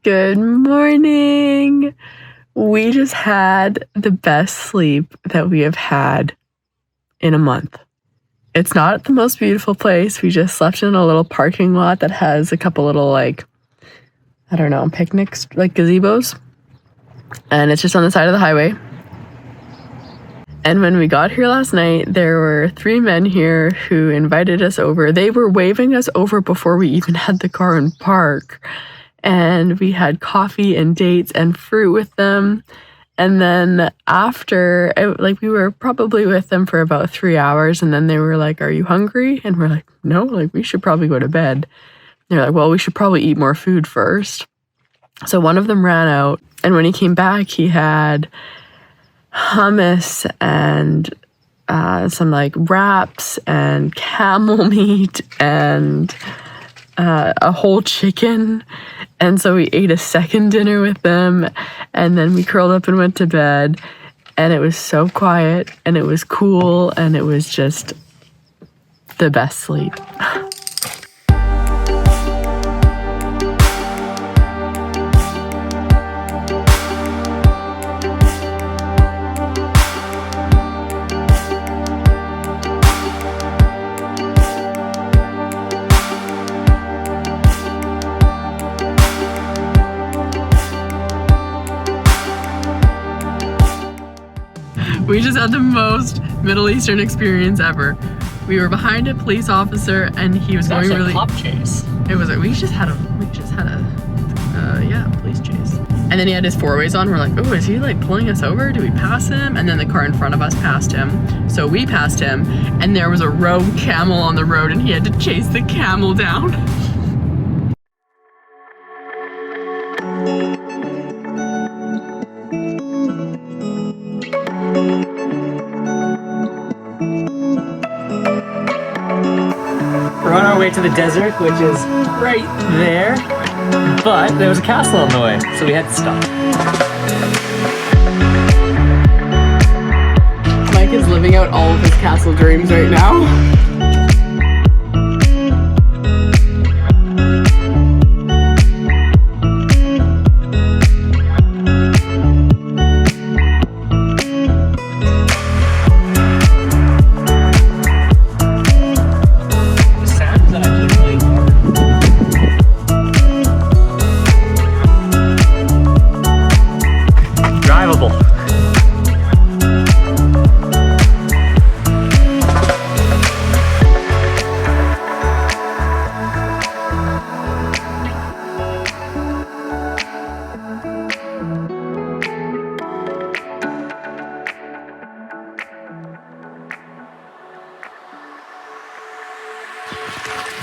Good morning. We just had the best sleep that we have had in a month. It's not the most beautiful place. We just slept in a little parking lot that has a couple little, picnics, like gazebos. And it's just on the side of the highway. And when we got here last night, there were 3 men here who invited us over. They were waving us over before we even had the car in park. And we had coffee and dates and fruit with them. And then after, we were probably with them for about 3 hours. And then they were like, "Are you hungry?" And we're like, "No, we should probably go to bed." They're like, "Well, we should probably eat more food first." So one of them ran out. And when he came back, he had hummus and some wraps and camel meat and a whole chicken. And so we ate a second dinner with them, and then we curled up and went to bed, and it was so quiet and it was cool and it was just the best sleep. We just had the most Middle Eastern experience ever. We were behind a police officer, and he was going really. Cop chase. It was. We just had a police chase. And then he had his 4-ways on. We're like, "Oh, is he pulling us over? Do we pass him?" And then the car in front of us passed him, so we passed him. And there was a rogue camel on the road, and he had to chase the camel down. We're on our way to the desert, which is right there, but there was a castle on the way, so we had to stop. Mike is living out all of his castle dreams right now.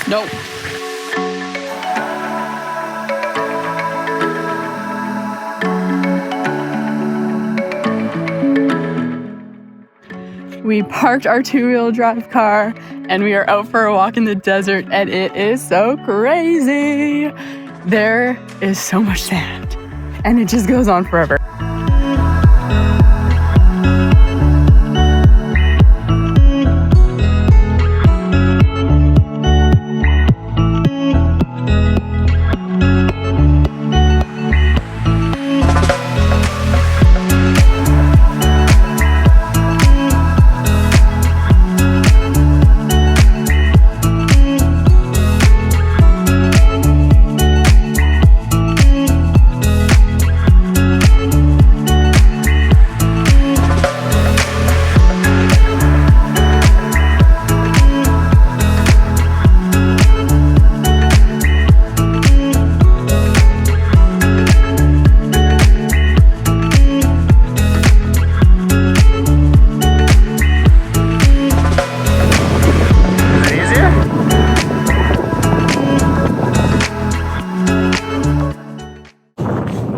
Nope. We parked our 2-wheel drive car and we are out for a walk in the desert, and it is so crazy. There is so much sand and it just goes on forever.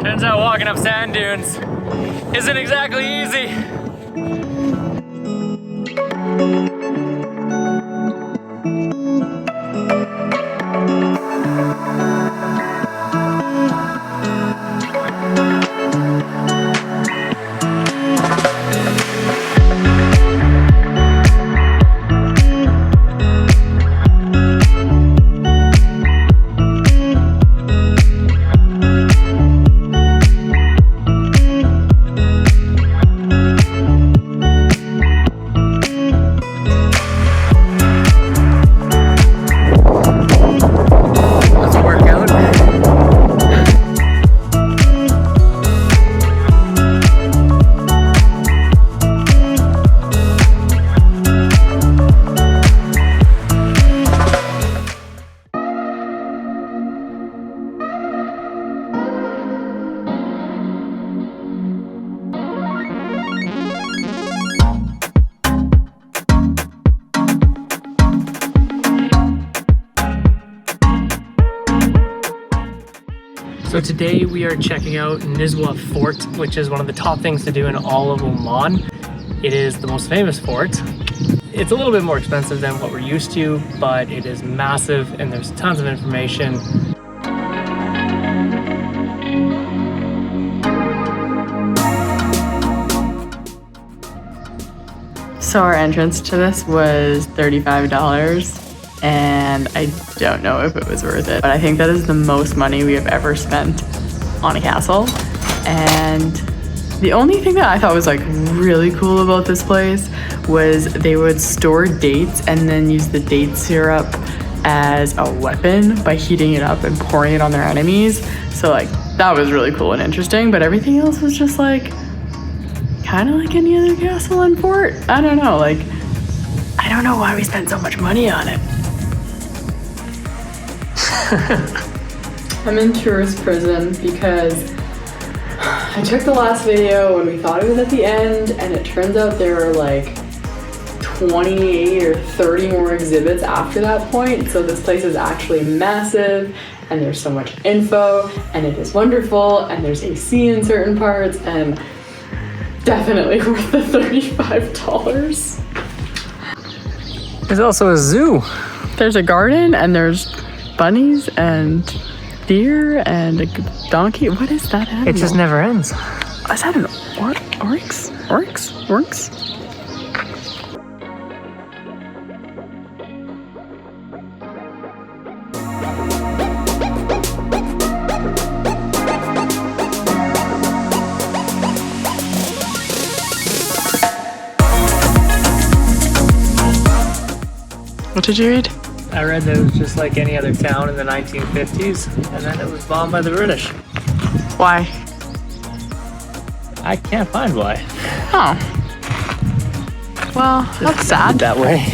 Turns out walking up sand dunes isn't exactly easy. So today we are checking out Nizwa Fort, which is one of the top things to do in all of Oman. It is the most famous fort. It's a little bit more expensive than what we're used to, but it is massive and there's tons of information. So our entrance to this was $35. And I don't know if it was worth it, but I think that is the most money we have ever spent on a castle. And the only thing that I thought was like really cool about this place was they would store dates and then use the date syrup as a weapon by heating it up and pouring it on their enemies. So like that was really cool and interesting, but everything else was just like kind of like any other castle and fort. I don't know, like I don't know why we spent so much money on it. I'm in tourist prison because I took the last video when we thought it was at the end, and it turns out there are like 28 or 30 more exhibits after that point. So this place is actually massive and there's so much info and it is wonderful and there's AC in certain parts and definitely worth the $35. There's also a zoo. There's a garden and there's bunnies and deer and a donkey. What is that animal? It just never ends. Is that an oryx? Oryx? What did you read? I read that it was just like any other town in the 1950s, and then it was bombed by the British. Why? I can't find why. Oh. Well, that's sad. That way.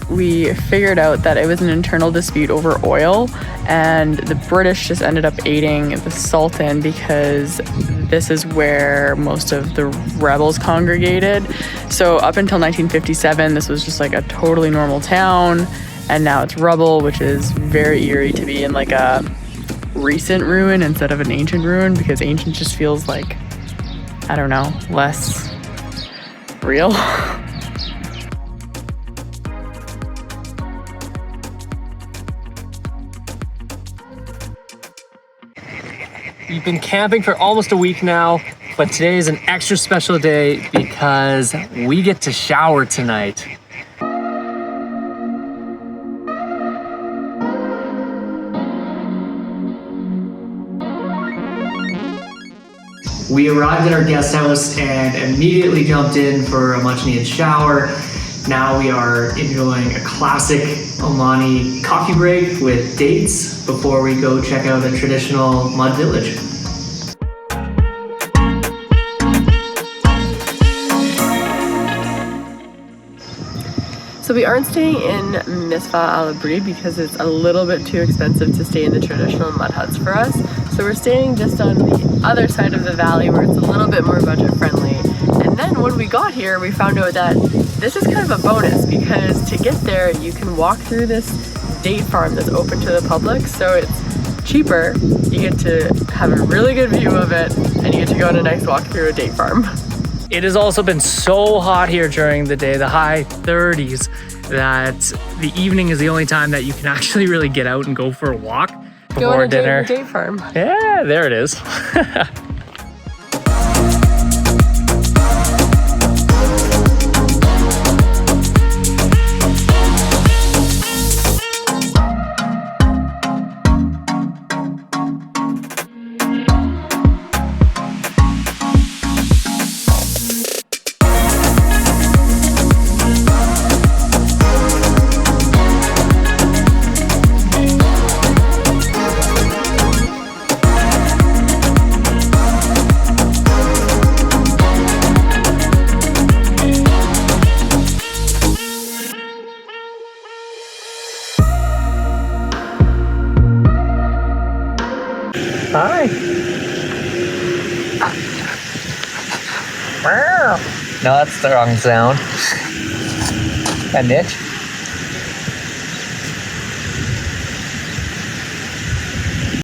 We figured out that it was an internal dispute over oil, and the British just ended up aiding the Sultan because this is where most of the rebels congregated. So up until 1957, this was just like a totally normal town, and now it's rubble, which is very eerie to be in like a recent ruin instead of an ancient ruin, because ancient just feels like, I don't know, less real. You've been camping for almost a week now, but today is an extra special day because we get to shower tonight. We arrived at our guest house and immediately jumped in for a much needed shower. Now we are enjoying a classic Omani coffee break with dates before we go check out a traditional mud village. So we aren't staying in Misfa Al Abri because it's a little bit too expensive to stay in the traditional mud huts for us. So we're staying just on the other side of the valley where it's a little bit more budget friendly. And then when we got here, we found out that this is kind of a bonus because to get there, you can walk through this date farm that's open to the public. So it's cheaper. You get to have a really good view of it and you get to go on a nice walk through a date farm. It has also been so hot here during the day, the high 30s, that the evening is the only time that you can actually really get out and go for a walk before dinner. Date farm. Yeah, there it is. Hi. No, that's the wrong sound. That niche.